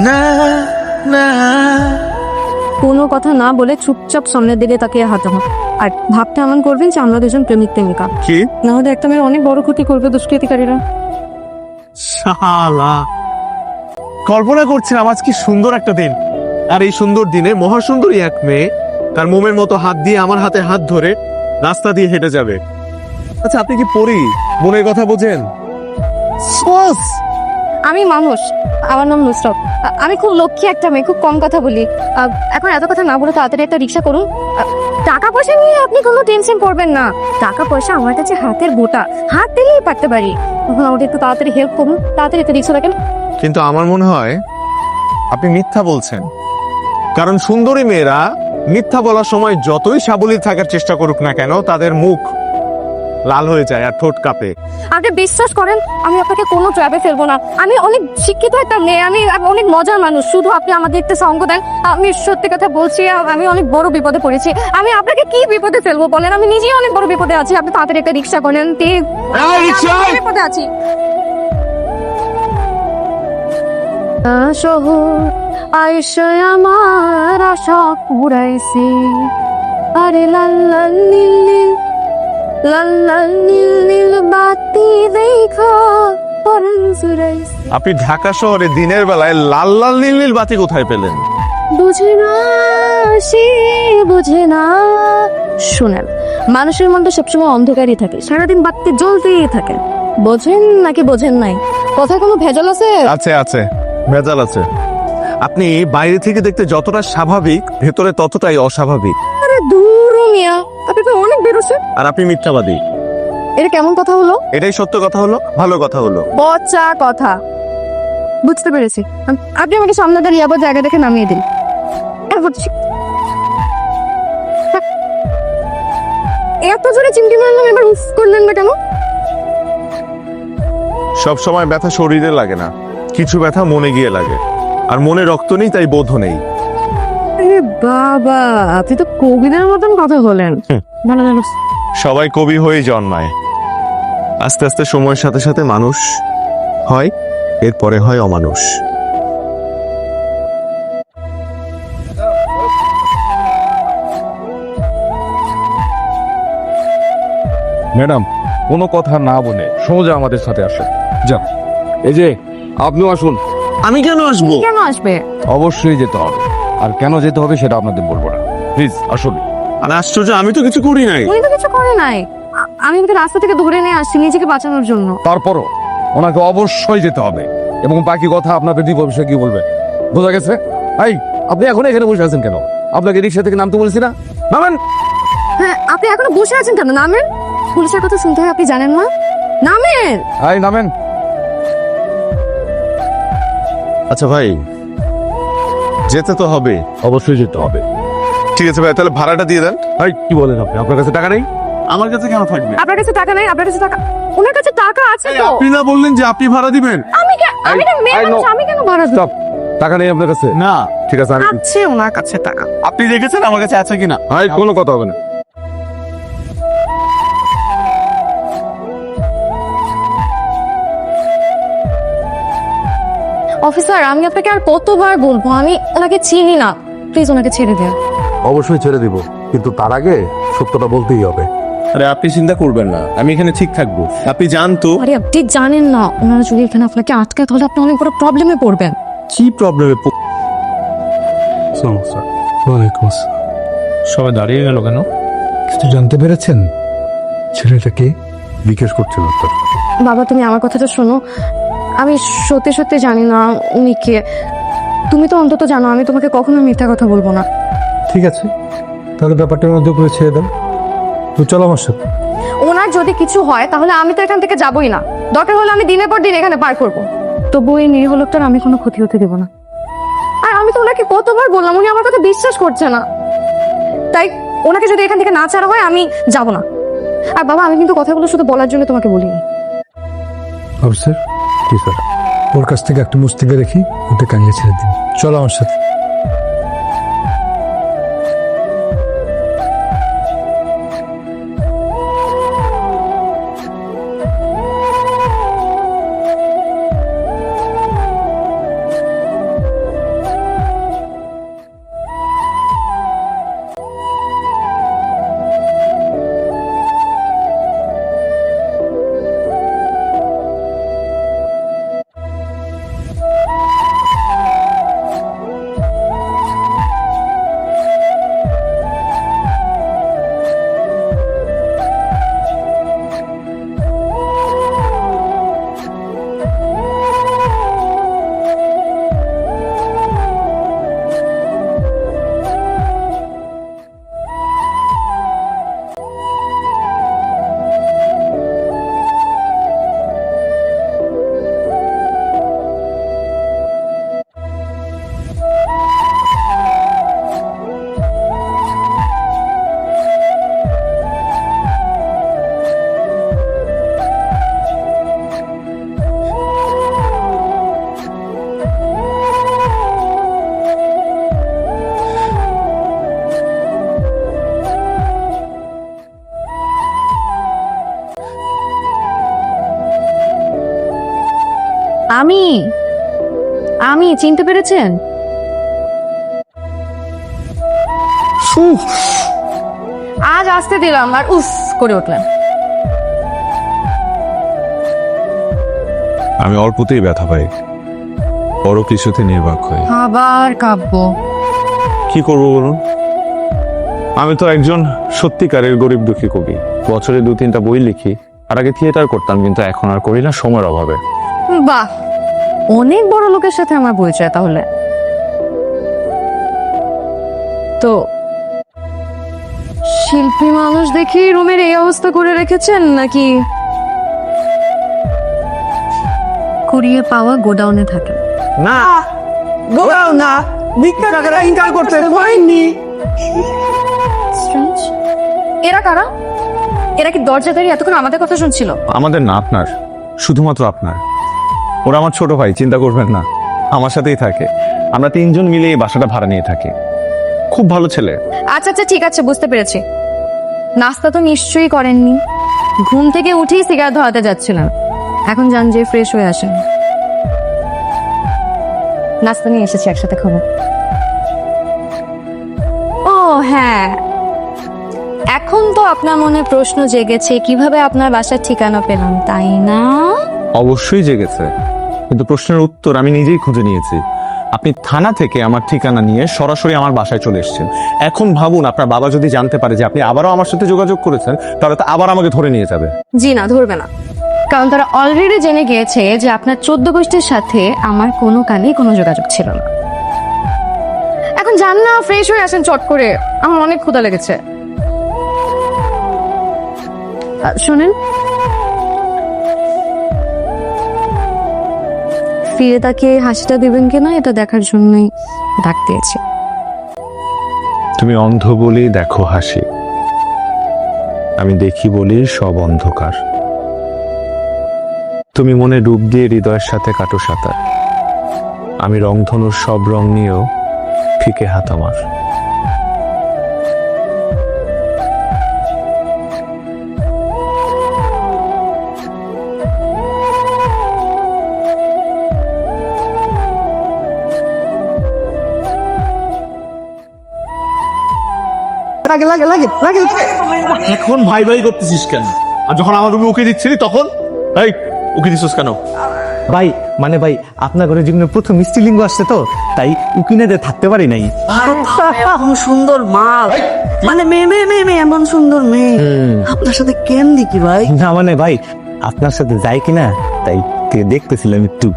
না না কোনো কথা না বলে চুপচাপ সামনের দিকে তাকিয়ে হাঁটানো, আর ভাবতে এমন করবেন যে আমরা দুজন প্রেমিক প্রেমিকা। কি না হলে একটা মেয়ের অনেক বড় ক্ষতি করবে দুষ্কৃতিকারীরা। শালা, কল্পনা করছিলাম আজ কি সুন্দর একটা দিন, আর এই সুন্দর দিনে মহাসুন্দরী এক মেয়ে তার মোমের মতো হাত দিয়ে আমার হাতে হাত ধরে রাস্তা দিয়ে হেঁটে যাবে। আচ্ছা, আপনি কি পড়ি মনের কথা বোঝেন? সস! আমি মানুষ, আমার নাম নুসরত। আমি খুব লক্ষ্মী একটা মেয়ে, খুব কম কথা বলি। এখন এত কথা না বলে তাড়াতাড়ি একটা রিক্সা করুন। টাকা পয়সা নিয়ে আপনি কোনো টেনশন করবেন না, টাকা পয়সা আমার কাছে হাতের গোটা, হাত দিলেই পারতে পারি। এখন আমাকে একটু তাড়াতাড়ি হেল্প করুন, তাড়াতাড়ি একটা রিক্সা দেখেন। কিন্তু আমার মনে হয় আপনি মিথ্যা বলছেন, কারণ সুন্দরী মেয়েরা মিথ্যা বলার সময় যতই সাবলীল থাকার চেষ্টা করুক না কেন, তাদের মুখ লাল হয়ে যায় আর ঠোঁট কাঁপে। আপনি বিশ্বাস করেন আমি আপনাকে কোনো ট্র্যাপে ফেলবো না। আমি অনেক শিক্ষিত একটা মেয়ে, আমি অনেক মজার মানুষ, শুধু আপনি আমাদের একটা সঙ্গ দেন। আমি সত্যি কথা বলছি, আমি অনেক বড় বিপদে পড়েছি। আমি আপনাকে কি বিপদে ফেলবো বলেন? আমি নিজেই অনেক বড় বিপদে আছি। আপনি তাড়াতাড়ি একটা রিক্সা করেন প্লিজ। বিপদে আছি। শহর আয়সা আমার আশা পুরাইছি, আরে লাল লাল নীল নীল, লাল লাল নীল নীল বাতি দেখা পরাণ জুড়াইছি। আপনি ঢাকা শহরে দিনের বেলায় লাল লাল নীল নীল বাতি কোথায় পেলেন? বুঝে না সে বুঝে না। শুনেন, মানুষের মন তো সবসময় অন্ধকারই থাকে, সারাদিন বাতি জ্বলতেই থাকে। বোঝেন নাকি বোঝেন নাই? কথায় কোনো ভেজাল আছে? আছে আছে, ভেজাল আছে। আপনি বাইরে থেকে দেখতে যতটা স্বাভাবিক, ভেতরে ততটাই অস্বাভাবিক। আরে দূর মিয়া, আপনি তো অনেক বেরোছেন। আর আপনি মিথ্যাবাদী। এটা কেমন কথা হলো? এটাই সত্য কথা হলো, ভালো কথা হলো। পচা কথা। বুঝতে পেরেছি। আপনি আমাকে সামনে দাঁড়িয়ে আবার জায়গা দেখে নামিয়ে দিন। এত জোরে চিমটি মারলাম, এবার উফ করলেন না কেন? সব সময় ব্যথা শরীরে লাগে না, কিছু ব্যথা মনে গিয়ে লাগে, আর মনে রক্ত নেই তাই বোধ নেই। আরে বাবা, আপনি তো কবিদের মতন কথা বলেন। ভালো ভালো। সবাই কবি হয়ে জন্মায়, আস্তে আস্তে সময়ের সাথে সাথে মানুষ হয়, এরপরে হয় অমানুষ। ম্যাডাম, কোনো কথা না বলে সোজা আমাদের সাথে আসুন। যান, এই যে আপনিও আসুন। আমি কেন আসবো? কেন আসবে? অবশ্যই যেতে হবে, আর কেন যেতে হবে সেটা আপনাদের বলবো না। প্লিজ আসুন। আর আশ্চর্য, আমি তো কিছু করি নাই। উনি তো কিছু করে নাই। আমি ওকে রাস্তা থেকে ধরে নিয়ে আসছি নিজেকে বাঁচানোর জন্য। তারপরও ওনাকে অবশ্যই যেতে হবে, এবং বাকি কথা আপনাদের দিব বিষয়ে কি বলবে, বোঝা গেছে? এই, আপনি এখন এখানে বসে আছেন কেন? আপনাকে রিক্সা থেকে নামতে বলছি না? নামেন। হ্যাঁ, আপনি এখনো বসে আছেন কেন? নামেন। পুলিশের কথা শুনতে হয়, আপনি জানেন না? নামেন। এই নামেন। আচ্ছা ভাই, যেতে তো হবে। অবশ্যই যেতে হবে। ঠিক আছে ভাই, তাহলে ভাড়াটা দিয়ে দেন। এই, কি বলেন আপনি? আপনার কাছে টাকা নেই? আমার কাছে কেন থাকবে? আপনার কাছে টাকা নাই? আপনার কাছে টাকা, ওনার কাছে টাকা আছে তো। আপনি না বললেন যে আপনি ভাড়া দিবেন? আমি না মেয়ে মানুষ, আমি কেন ভাড়া দেব? স্টপ। টাকা নেই আপনার কাছে? না। ঠিক আছে, আমি আছে ওনার কাছে টাকা। আপনি দেখেছেন আমার কাছে আছে কিনা? এই, কোনো কথা হবে না। অফিসার, আমি আপনাকে আর কতবার বলবো, আমি ওনাকে চিনি না, প্লিজ ওনাকে ছেড়ে দেন। অবশ্যই ছেড়ে দিব, কিন্তু তার আগে সত্যটা বলতেই হবে। আরে আপনি চিন্তা করবেন না, আমি এখানে ঠিক থাকবো। আপনি জানতো আরে আপনি জানেন না, ওনারা যদি এখানে আপনাকে আটকায় তাহলে আপনি অনেক বড় প্রবলেমে পড়বেন। কি প্রবলেমে? ওয়ালাইকুম আসসালাম। সবাই দাঁড়িয়ে গেল কেন? কিছু জানতে পেরেছেন? ছেলেটাকে জিজ্ঞেস করছিল তো। বাবা, তুমি আমার কথাটা শোনো। আমি সত্যি সত্যি জানি না উনি কে। তুমি তো অন্তত জানো আমি তোমাকে কখনো মিথ্যা কথা বলবো না। ঠিক আছে, তাহলে ব্যাপারটার মধ্যে করে ছেড়ে দেন। তো চলো আমার সাথে। ওনার যদি কিছু হয় তাহলে আমি তো এখান থেকে যাবোই না, দরকার হলে আমি দিনের পর দিন এখানে পার করবো, তবু এই নিরীহ লোকটার আমি কোনো ক্ষতি হতে দেবো না। আর আমি তো ওনাকে কতবার বললাম, উনি আমার কথা বিশ্বাস করছে না। তাই ওনাকে যদি এখান থেকে না ছাড়া হয় আমি যাব না। আর বাবা, আমি কিন্তু কথাগুলো শুধু বলার জন্য তোমাকে বলিনি। অফিসার, জি স্যার, ওর কাছ থেকে একটা মুস্তিকা রেখি, ওটা কানিয়ে ছেড়ে দিন। চলো আমার সাথে। আমি আমি চিনতে পেরেছেন? আজ আসতে দিলাম আর উফ করে উঠলেন। আমি অল্পতেই ব্যথা পাই, বড় কিছুতে নির্বাক হই। আবার কাব্য। কি করবো বলুন, আমি তো একজন সত্যিকারের গরিব দুঃখী কবি। বছরে 2-3টা বই লিখি, আর আগে থিয়েটার করতাম, কিন্তু এখন আর করি না সময়ের অভাবে। বাহ, অনেক বড় লোকের সাথে আমার পরিচয় তাহলে। তো শিল্পী মানুষ দেখি রুমের এই অবস্থা করে রেখেছেন নাকি কুড়িয়ে পাওয়া গোডাউনে থাকে? না, গোড়াও না, ভিক্ষাকারীরা ইনকার করতে পারেননি। Strange. এরা কারা? এরা কি দরজা দাঁড়িয়ে এতক্ষণ আমাদের কথা শুনছিল? আমাদের না, আপনার, শুধুমাত্র আপনার। ওরা আমার ছোট ভাই, চিন্তা করবেন না, আমার সাথেই থাকে। আমরা 3জন মিলে এই বাসাটা ভাড়া নিয়ে থাকি। খুব ভালো ছেলে। আচ্ছা আচ্ছা ঠিক আছে, বুঝতে পেরেছি। নাস্তা তো নিশ্চয়ই করেননি, ঘুম থেকে উঠেই সিগারেট ধরাতে যাচ্ছিলেন। এখন যান, যে ফ্রেশ হয়ে আসেন। নাস্তা নিয়ে এসেছি, একসাথে খাবো। ও হ্যাঁ, এখন তো আপনার মনে প্রশ্ন জেগেছে কিভাবে আপনার বাসার ঠিকানা পেলাম, তাই না? অবশ্যই জেগেছে, কিন্তু প্রশ্নের উত্তর আমি নিজেই খুঁজে নিয়েছি। আপনি থানা থেকে আমার ঠিকানা নিয়ে সরাসরি আমার বাসায় চলে এসেছেন। এখন ভাবুন, আপনার বাবা যদি জানতে পারে যে আপনি আবারও আমার সাথে যোগাযোগ করেছেন, তাহলে তো আবার আমাকে ধরে নিয়ে যাবে। জি না, ধরবে না, কারণ তারা অলরেডি জেনে গিয়েছে যে আপনার 14 গোষ্ঠীর সাথে আমার কোনো কালেই কোনো যোগাযোগ ছিল না। এখন যান না, ফ্রেশ হয়ে আসেন চট করে, আমার অনেক ক্ষুধা লেগেছে। শোনেন, ফিরে তাকে হাসিটা দিবেন কিনা এটা দেখার জন্যই ডাক দিয়েছি। তুমি অন্ধ বলি দেখো হাসি, আমি দেখি বলি সব অন্ধকার। তুমি মনে ডুব দিয়ে হৃদয়ের সাথে কাটো সাঁতার, আমি রংধনুর সব রং নিয়েও ফিকে হাত আমার। এখন ভাই ভাই করতেছিস কেন? আর যখন আমার রুমে উকি দিচ্ছিলি তখন এই উকি দিছিস কেন? ভাই মানে ভাই আপনার ঘরে জীবনে প্রথম স্ত্রীলিঙ্গ আসছে তো, তাই উকিনেতে থাকতে পারি নাই। এমন সুন্দর মাল, মানে মেয়ে মেয়ে মেয়ে মেয়ে এমন সুন্দর মেয়ে আপনার সাথে কেন দেখি ভাই? না মানে ভাই আপনার সাথে যাই কিনা তাই দেখতেছিলাম একটু।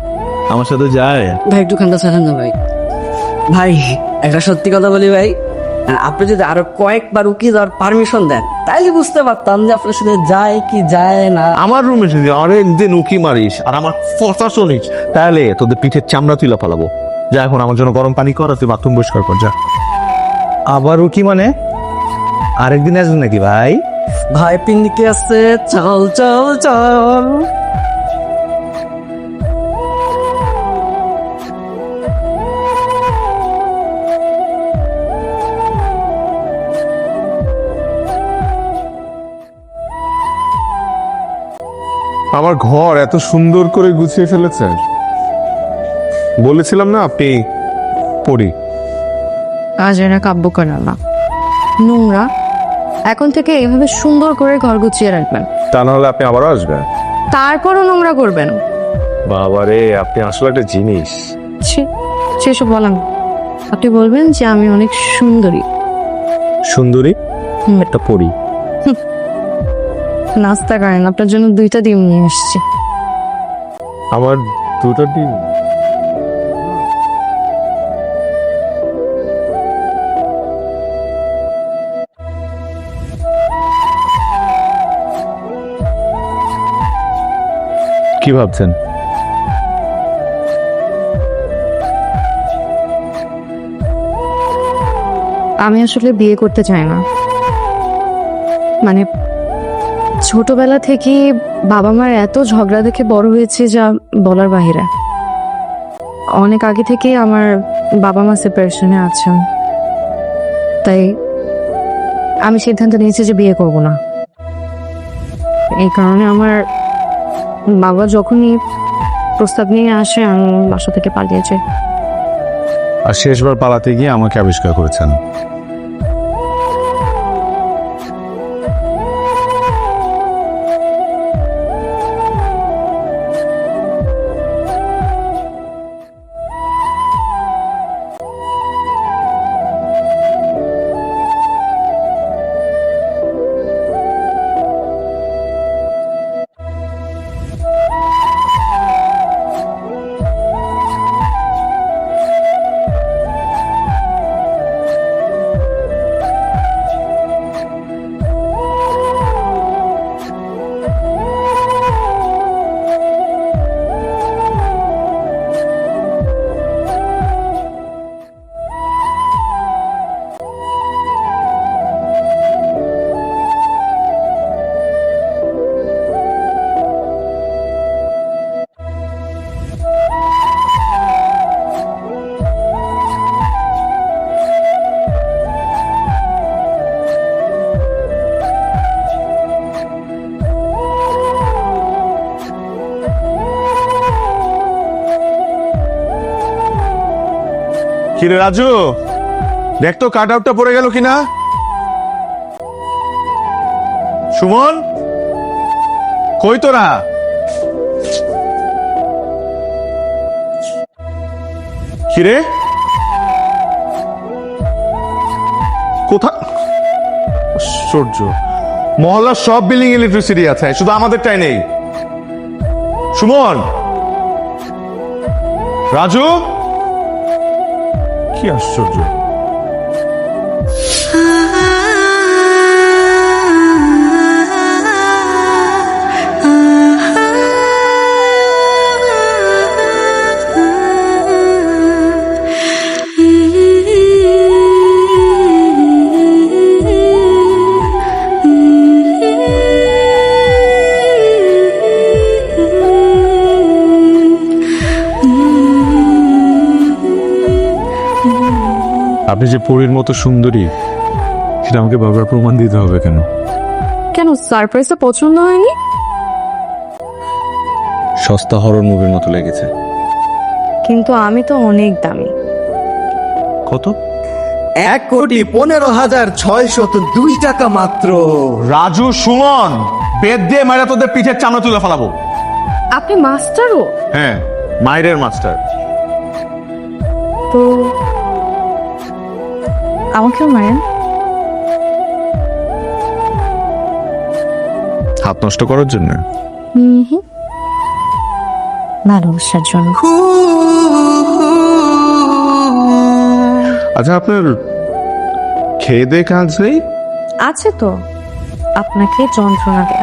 আমার সাথে যায়? ভাই একটু খান্ডা ছাড়েন না ভাই। ভাই একটা সত্যি কথা বলি ভাই, আপনি যদি আরো কয়েকবার উকি যাওয়ার পারমিশন দেন তাইলে বুঝতে পারতাম যে আপনার সাথে যায় কি যায় না। আমার রুমে যদি আরেকদিন উকি মারিস আর আমার কথা শুনিস, তাহলে তোদের পিঠের চামড়া তুলে পালাবো। যা, এখন আমার জন্য গরম পানি কর, তুই বাথরুম পরিষ্কার কর, যা। আবার উকি মানে আরেকদিন আসবেন নাকি ভাই? ভাই পিন্ডিকে আছে, চল চল চল। আমার ঘর এত সুন্দর করে গুছিয়ে ফেলেছেন। বলেছিলাম না আপনি পড়ি। আজ এরা কাব্য করে না, নোংরা। এখন থেকে এভাবে সুন্দর করে ঘর গুছিয়ে রাখবেন, তা নাহলে আপনি আবারও আসবেন। তারপরও নোংরা করবেন। বাবারে, আপনি আসলে একটা জিনিস। ছি, সেসব বলেন। আপনি বলবেন যে আমি অনেক সুন্দরী। সুন্দরী একটা পরি। নাস্তা করেন, আপনার জন্য 2টা ডিম নিয়ে এসেছি। আমার 2টা ডিম? কি ভাবছেন? আমি আসলে বিয়ে করতে চাই না। মানে ছোটবেলা থেকে বাবা মার এত ঝগড়া দেখে বড় হয়েছে যা বলার বাহিরে। অনেক আগে থেকে আমার বাবা মা সেপারেশনে আছেন, তাই আমি সিদ্ধান্ত নিয়েছি যে বিয়ে করব না। এই কারণে আমার বাবা যখনই প্রস্তাব নিয়ে আসে, আমি বাসা থেকে পালিয়ে যাই। আর শেষবার পালাতে গিয়ে আমাকে আবিষ্কার করেছেন। কিরে রাজু, দেখ তো কাট আউটটা পড়ে গেল কিনা। সুমন, কই তোরা? কিরে কোথা? আশ্চর্য, মহল্লার সব বিল্ডিং ইলেকট্রিসিটি আছে, শুধু আমাদেরটাই নেই। সুমন, রাজু, কি আশ্চর্য। আপনি যে পরীর মতো সুন্দরী, সেটা আমাকে বারবার প্রমাণ দিতে হবে কেন? কেন, সারপ্রাইজটা পছন্দ হয়নি? সস্তা হরর মুভির মতো লেগেছে। কিন্তু আমি তো অনেক দামি। কত? 1,15,602 টাকা মাত্র। রাজু, সুমন, বেদ দিয়ে মায়েরা তোদের পিঠের চামড়া তুলে ফেলাবো। আপনি মাস্টারও? হ্যাঁ, মায়ের মাস্টার। তো আমাকেও মারেন? হাত নষ্ট করার জন্য? ভালোবাসার জন্য। আচ্ছা, আপনার খেয়ে দে কাজ নেই? আছে তো, আপনাকে যন্ত্রণা দেয়।